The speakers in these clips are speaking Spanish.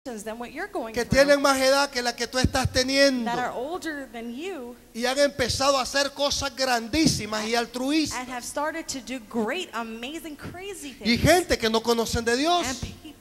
than what you're going que through, tienen más edad que la que tú estás teniendo that are older than you y han empezado a hacer cosas grandísimas y altruistas, and have started to do great, amazing, crazy y things, gente que no conocen de Dios. and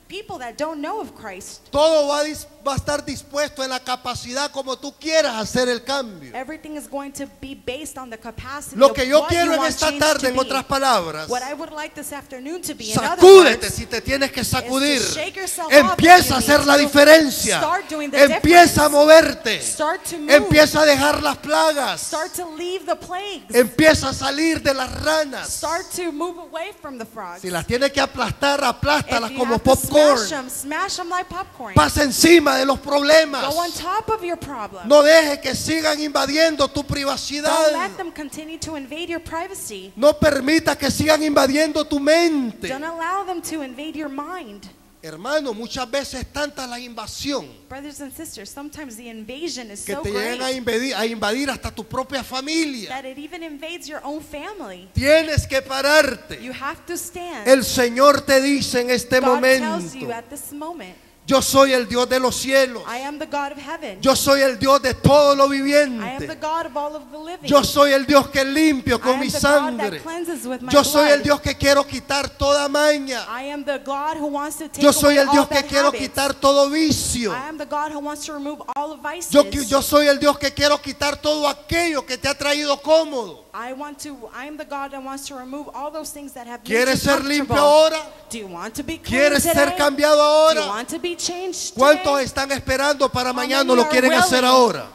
people that don't know of Christ. Todo va a estar dispuesto en la capacidad como tú quieras hacer el cambio. Everything is going to be based on the capacity Lo of que yo what quiero you en want esta change tarde, to en be. otras palabras, What I would like this afternoon to be, in other sacúdete words, si te tienes que sacudir. is to shake yourself Empieza a off if you hacer need la to. diferencia. Start doing the Empieza a difference. moverte. Start to move. Empieza a dejar las plagas. Start to leave the plagues. Empieza a salir de las ranas. Start to move away from the frogs. Si las tienes que aplastar, aplástalas If you como have to popcorn. smash them like popcorn. Pasa encima de los problemas. Go on top of your problem. No dejes que sigan invadiendo tu Don't privacidad. let them continue to invade your privacy. No permita que sigan invadiendo tu mente. Don't allow them to invade your mind. Hermano, muchas veces tanta la invasión Brothers and sisters, sometimes the invasion is que so te llegan great a invadir hasta tu propia familia. that it even invades your own family. Tienes que pararte. You have to stand. El Señor te dice en este God tells momento: you at this moment, yo soy el Dios de los cielos. I am the God of heaven. Yo soy el Dios de todo lo I am the viviente. God of all of the living. Yo soy el Dios que limpio I con am mi the God sangre. that cleanses with my Yo soy blood. el Dios que quiero quitar toda maña. I am the God who wants to take Yo soy away el Dios all que bad quiero habits. quitar todo vicio. I am the God who wants to remove all of vices. Yo soy el Dios que quiero quitar todo aquello que te ha traído cómodo. I am the God that wants to remove all those things that have made you ¿Quieres ser comfortable. limpio ahora? Do you want to be clean ¿Quieres today? ser cambiado Do you ahora? want to be changed ¿Cuántos today? están esperando para mañana many lo are quieren hacer willing ahora?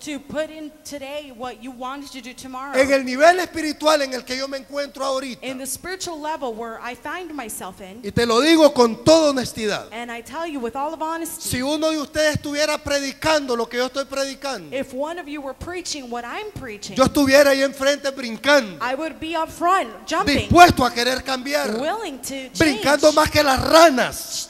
To put in today what you wanted to do tomorrow. En el nivel espiritual en el que yo me encuentro ahorita, In the spiritual level where I find myself in, y te lo digo con toda honestidad, and I tell you with all of honesty, si uno de ustedes estuviera predicando lo que yo estoy predicando, if one of you were preaching what I'm preaching, yo estuviera ahí enfrente brincando, I would be up front, jumping, dispuesto a querer cambiar, willing to change, brincando más que las ranas,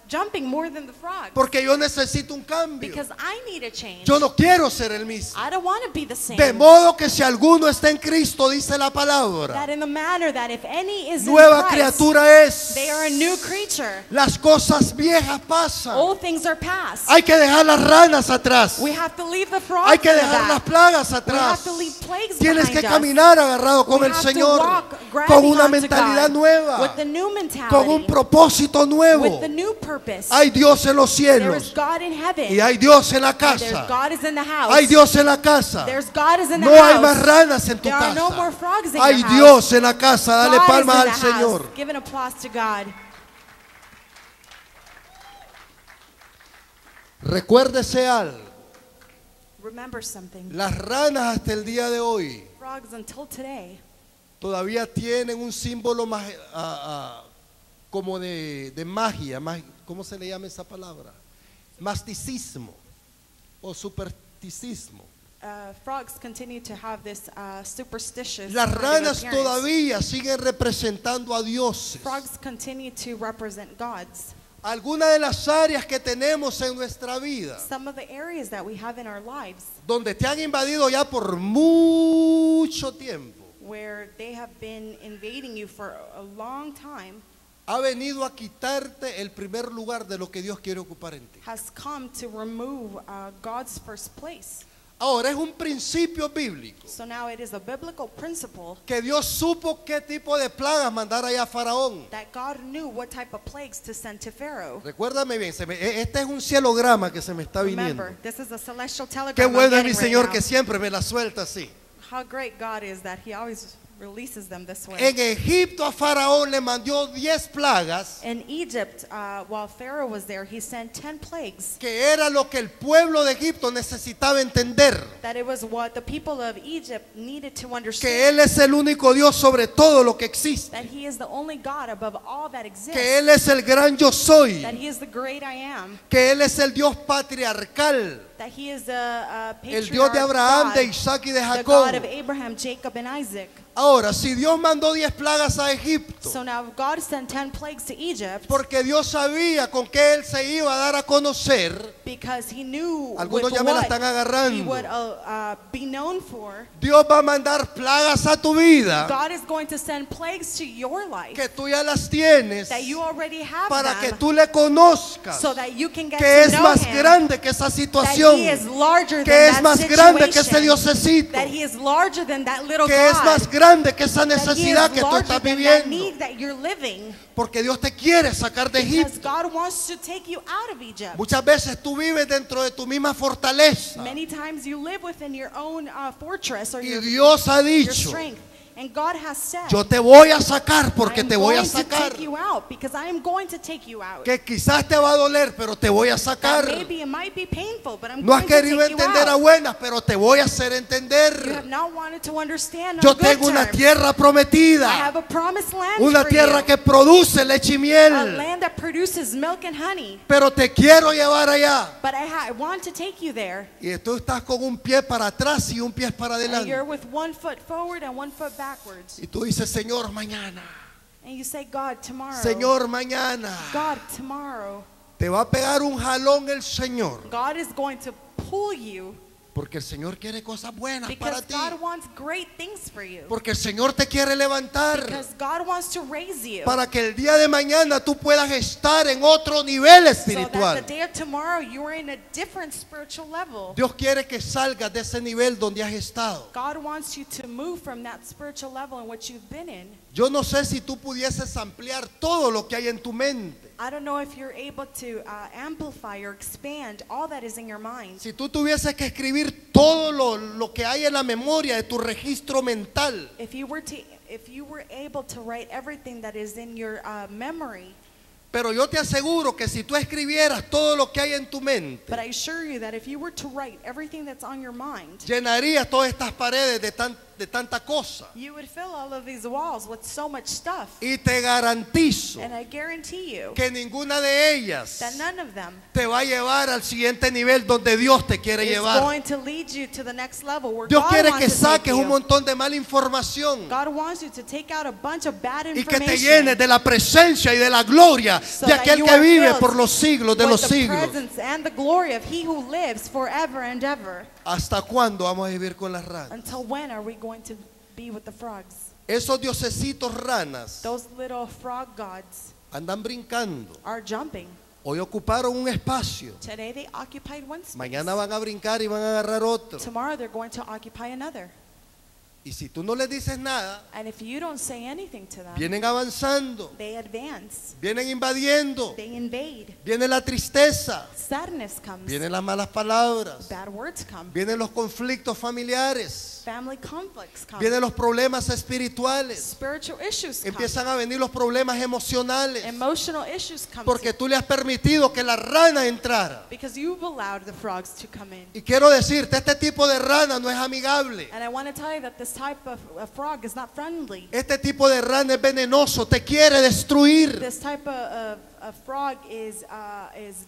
jumping more than the frogs, porque yo necesito un cambio. because I need a change. Yo no quiero ser el mismo. I don't want to be the same. De modo que si alguno está en Cristo, dice la palabra, That in the manner that if any is nueva in Christ, criatura es. they are a new creature. Las cosas viejas pasan. Old things are past. Hay que dejar las ranas atrás. We have to leave the frogs Hay que in the dejar las back. plagas We atrás. have to leave plagues Tienes que behind us. caminar agarrado con We el have to Señor, walk, con grabbing una onto mentalidad God, nueva, with the new mentality, con un propósito nuevo. with the new purpose. Hay Dios en los There cielos is God in heaven. y hay Dios en la And there's casa. God is in the house. Hay Dios en la casa. There's God is in the No hay house. más ranas en tu There are no more casa. frogs in Hay your house. Dios en la casa. Dale God palmas is in al the house. Señor. Give an applause to God. Recuérdese algo. Remember something. Las ranas hasta el día de hoy Frogs until today todavía tienen un símbolo más, como de magia, ¿cómo se le llama esa palabra? Masticismo o supersticismo. frogs continue to have this superstitious Las kind of ranas appearance. todavía siguen representando a dioses. Frogs continue to represent gods. Algunas de las áreas que tenemos en nuestra vida, Some of the areas that we have in our lives donde te han invadido ya por mucho tiempo, where they have been invading you for a long time, ha venido a quitarte el primer lugar de lo que Dios quiere ocupar en ti. has come to remove God's first place. Ahora es un principio bíblico So now it is a biblical principle que Dios supo qué tipo de plagas mandar allá a Faraón. that God knew what type of plagues to send to Pharaoh. Recuérdame bien, este es un cielograma que se me está viniendo. Remember, this is a celestial telegram. Qué I'm bueno es getting mi right Señor now. que siempre me la suelta así. How great God is that He always releases them this way. En Egipto a Faraón le mandó 10 plagas, In Egypt, while Pharaoh was there, he sent 10 plagues. que era lo que el pueblo de Egipto necesitaba entender. That it was what the people of Egypt needed to Que understand. Él es el único Dios sobre todo lo que existe. That He is the only God above all that exists. Que Él es el gran yo soy. That He is the great I am. Que Él es el Dios patriarcal. That he is the el Dios de patriarch Abraham, God, de Isaac y de the Jacob. God of Abraham, Jacob, and Isaac. Ahora, si Dios mandó 10 plagas a Egipto, So now God sent 10 plagues to Egypt porque Dios sabía con qué Él se iba a dar a conocer, because he knew algunos with ya me la what están he agarrando. would be known for. Dios va a mandar plagas a tu vida God is going to send plagues to your life que tú ya las tienes that you already have para que them, tú le conozcas, so that you can get que to es know más him, grande que esa that situación, he is larger que than es that más grande que ese situation, diosecito, that he is larger than that little que es God, más grande que esa that he is necesidad que tú larger estás than that viviendo, need that you're living, porque Dios te quiere sacar de because Egipto. God wants to take you out of Egypt. Muchas veces tú vives dentro de tu misma fortaleza Many times you live within your own fortress or y your Dios ha dicho, strength. And God has said, yo te voy a sacar porque I am te voy a going to sacar, take you out because I am going to take you out. que quizás te va a doler, pero te voy a That sacar. maybe it might be painful, but I'm No has going to querido take you entender a out. buenas, pero te voy a hacer You entender. have not wanted to understand on Yo good tengo una terms. tierra I prometida, have a promised land una for tierra you. que produce leche y A miel, land that produces milk and honey. pero te quiero llevar allá. But I want to take you there. Y tú estás con un pie para atrás y un pie para And you're adelante. with one foot forward and one foot backwards. Y tú dices, Señor, mañana, And you say, God, tomorrow. Señor, mañana. God, tomorrow. Te va a pegar un jalón el Señor, God is going to pull you porque el Señor quiere cosas buenas para because ti. God wants great things for you. Porque el Señor te quiere levantar Because God wants to raise you. para que el día de mañana tú puedas estar en otro nivel So espiritual. that the day of tomorrow you are in a different spiritual level. Dios quiere que salgas de ese nivel donde has estado. God wants you to move from that spiritual level in which you've been in. Yo no sé si tú pudieses ampliar todo lo que hay en tu mente. I don't know if you're able to amplify or expand all that is in your mind. Si tú tuvieses que escribir todo lo que hay en la memoria de tu registro mental, If you were able to write everything that is in your memory, pero yo te aseguro que si tú escribieras todo lo que hay en tu mente, but I assure you that if you were to write everything that's on your mind, llenarías todas estas paredes de tanta cosa. you would fill all of these walls with so much stuff. Y te garantizo And I guarantee you que ninguna de ellas that none of them te va a llevar al siguiente nivel donde Dios te quiere is llevar. going to lead you to the next level where Dios God quiere wants que to take saques un you. montón de mala información God wants you to take out a bunch of bad y que te information llenes de la presencia y de la gloria so de that aquel you que are vive filled por los siglos de with los the siglos. presence and the glory of He who lives forever and ever. ¿Hasta cuándo vamos a vivir con las ranas? Until when are we going to be with the frogs? Esos diosecitos ranas Those little frog gods andan brincando. are jumping. Hoy ocuparon un espacio. Today they occupied one space. Mañana van a brincar y van a agarrar otro. Tomorrow they're going to occupy another. Y si tú no les dices nada, And if you don't say anything to them, vienen avanzando, they advance. vienen invadiendo, They invade. viene la tristeza, Sadness comes. vienen las malas palabras, Bad words come. vienen los conflictos familiares, Family conflicts come. vienen los problemas espirituales, Spiritual issues come. empiezan a venir los problemas emocionales, Emotional issues come. porque tú le has permitido que la rana entrara. Because you've allowed the frogs to come in. Y quiero decirte, este tipo de rana no es amigable. And I want to tell you that this type of frog is not friendly. Este tipo de rana es venenoso, te quiere destruir. This type of frog is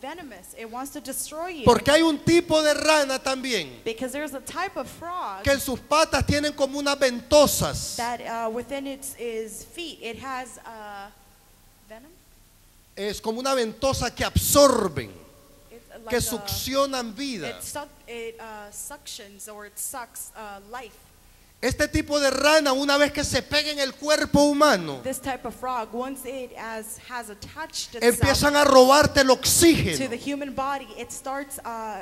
venomous. It wants to destroy you. Porque hay un tipo de rana también Because there's a type of frog que en sus patas tienen como unas ventosas. that within its feet it has venom. Es como una ventosa que absorben, It's like que succionan vida. it suctions or it sucks life. Este tipo de rana, una vez que se pega en el cuerpo humano, This type of frog, once it has attached itself empiezan a robarte el to oxígeno, the human body, it starts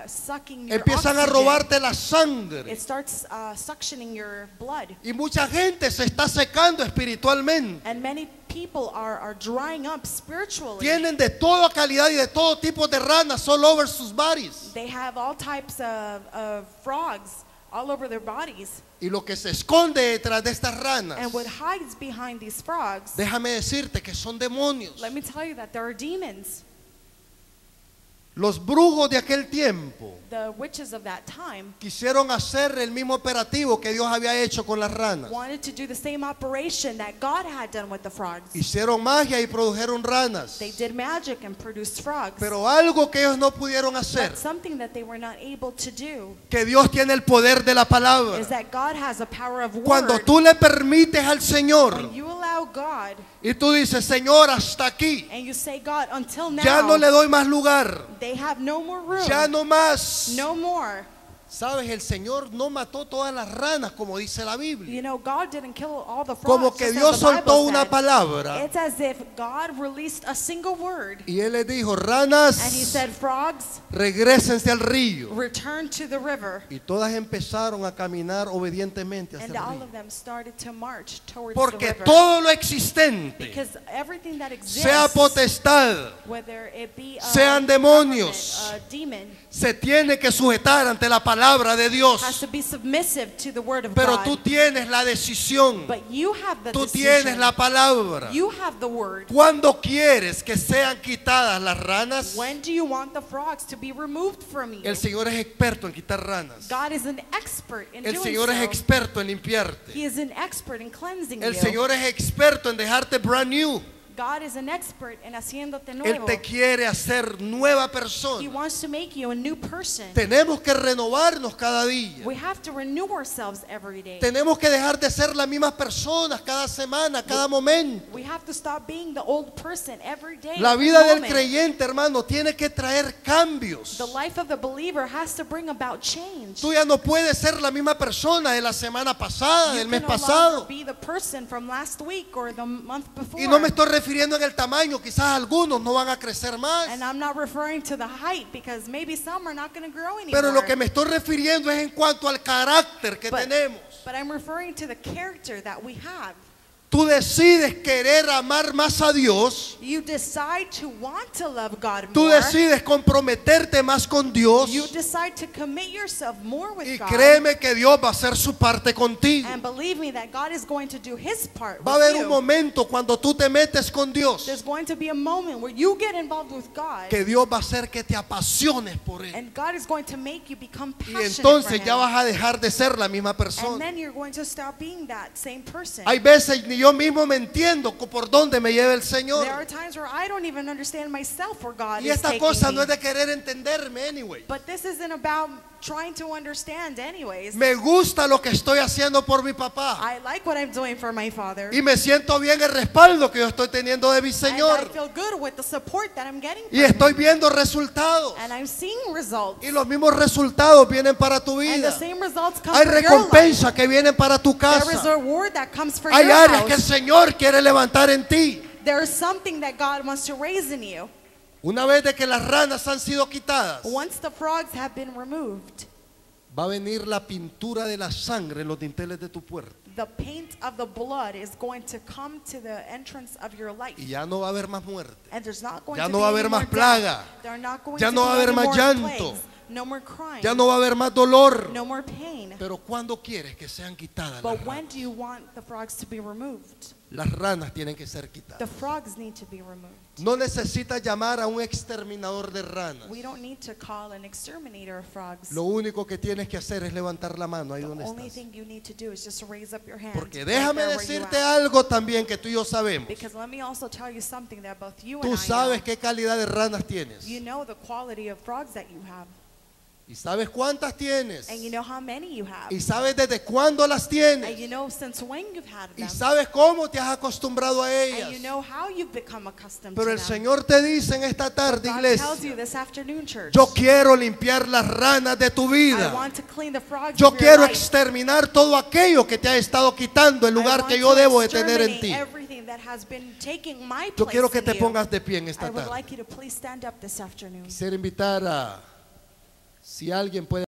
sucking your empiezan a oxygen. robarte la sangre. It starts suctioning your blood. Y mucha gente se está secando espiritualmente. And many people are drying up spiritually. Tienen de toda calidad y de todo tipo de ranas all over sus bodies. They have all types of frogs all over their bodies. Y lo que se esconde detrás de estas ranas, And what hides behind these frogs, déjame decirte que son demonios. let me tell you that there are demons. Los brujos de aquel tiempo the witches of that time quisieron hacer el mismo operativo que Dios había hecho con las ranas. wanted to do the same operation that God had done with the frogs. Hicieron magia y produjeron ranas. They did magic and produced frogs. Pero algo que ellos no pudieron hacer, But something that they were not able to do que Dios tiene el poder de la palabra. is that God has a power of Cuando word. tú le permites al Señor When you allow God y tú dices, Señor, hasta aquí, and you say, God, until now, ya no le doy más lugar, they have no more room, ya no más. no more. Sabes, el Señor no mató todas las ranas como dice la Biblia. You know, God didn't kill all the frogs. Como que just Dios as the Bible soltó una said. palabra It's as if God released a single word y Él le dijo, and He ranas, said, frogs, regrésense al río. return to the river. Y todas empezaron a caminar obedientemente hacia And el all río. of them started to march towards Porque the river. todo lo existente, Because everything that exists, sea potestad, whether it be a sean demonios, government, a demon, se tiene que sujetar ante la palabra de Dios. has to be submissive to the word of Pero God. tú tienes la decisión, But you have the tú decision. tienes la palabra. You have the word. ¿Cuándo quieres que sean quitadas las ranas? When do you want the frogs to be removed from you? El Señor es experto en quitar ranas. God is an expert in El doing Señor es so. experto en limpiarte. He is an expert in cleansing El you. Señor es experto en dejarte brand new. God is an expert in haciéndote Él nuevo. te quiere hacer nueva He persona. wants to make you a new person. Tenemos que renovarnos cada día. We have to renew ourselves every day. Tenemos que dejar de ser las mismas personas cada semana, cada momento. We have to stop being the old person every day. La every vida del moment. creyente, hermano, tiene que traer cambios. The life of the believer has to bring about change. Tú ya no puedes ser la misma persona de la semana pasada, You del mes can no pasado. longer be the person from last week or the month before. Y no me estoy refiriendo en el tamaño, quizás algunos no van a crecer más. And I'm not referring to the height because maybe some are not going to grow anymore. Pero lo que me estoy refiriendo es en cuanto al carácter que tenemos. But I'm referring to the character that we have. Tú decides querer amar más a Dios. You decide to want to love God Tú more. decides comprometerte más con Dios. You decide to commit yourself more with Y God. créeme que Dios va a hacer su parte contigo. And believe me that God is going to do His part Va a with haber you. un momento cuando tú te metes con Dios There's going to be a moment where you get involved with God. que Dios va a hacer que te apasiones por Él. And God is going to make you become Y passionate entonces for ya Him. vas a dejar de ser la misma And persona. then you're going to stop being that same person. Hay veces ni yo mismo me entiendo por dónde me lleva el Señor. There are times where I don't even understand myself where God Y is esta taking cosa me. no es de querer entenderme anyway. But this isn't about trying to understand anyways. Me gusta lo que estoy haciendo por mi papá. I like what I'm doing for my father. Y me siento bien el respaldo que yo estoy teniendo de mi And I Señor. feel good with the support that I'm getting Y from estoy him. viendo resultados. And I'm seeing results. Y los mismos resultados vienen para tu And the vida. same results come Hay for your life. recompensas que vienen para tu There is a casa. reward that comes for Hay your áreas que el house. Señor quiere levantar en ti. There is something that God wants to raise in you. Una vez de que las ranas han sido quitadas, Once the frogs have been removed, va a venir la pintura de la sangre en los dinteles de tu puerta. the paint of the blood is going to come to the entrance of your life. Y ya no va a haber más muerte. And there's not going Ya to no be va a any haber more más plaga. death. There are not going Ya to no be va a haber any más more llanto. plagues. No more crying. Ya no va a haber más dolor. No more pain. Pero ¿cuándo quieres que sean quitadas las But when ranas? do you want the frogs to be removed? Las ranas tienen que ser The quitadas. frogs need to be removed. No necesitas llamar a un exterminador de ranas. We don't need to call an exterminator of frogs. Lo único que tienes que hacer es levantar la mano ahí The donde only estás. thing you need to do is just raise up your hand. Porque right déjame there where you decirte are. algo también que tú y yo sabemos. Because let me also tell you something that both you Tú and I sabes know. qué calidad de ranas tienes. You know the quality of frogs that you have. Y sabes cuántas tienes. And you know how many you have. Y sabes desde cuándo las And tienes. you know since when you've had Y them. sabes cómo te has acostumbrado a And ellas. you know how you've become accustomed Pero to el them. Señor te dice en esta tarde, God iglesia, tells you this afternoon, church. yo quiero limpiar las ranas de tu I vida. want to clean the frogs Yo of your quiero life. exterminar todo aquello que te ha estado quitando el I lugar want que yo to debo de tener en exterminate ti. everything that has been taking my Yo place quiero que in te you. pongas de pie en esta I would tarde. like you to please stand up this afternoon. Quisiera invitar a, si alguien puede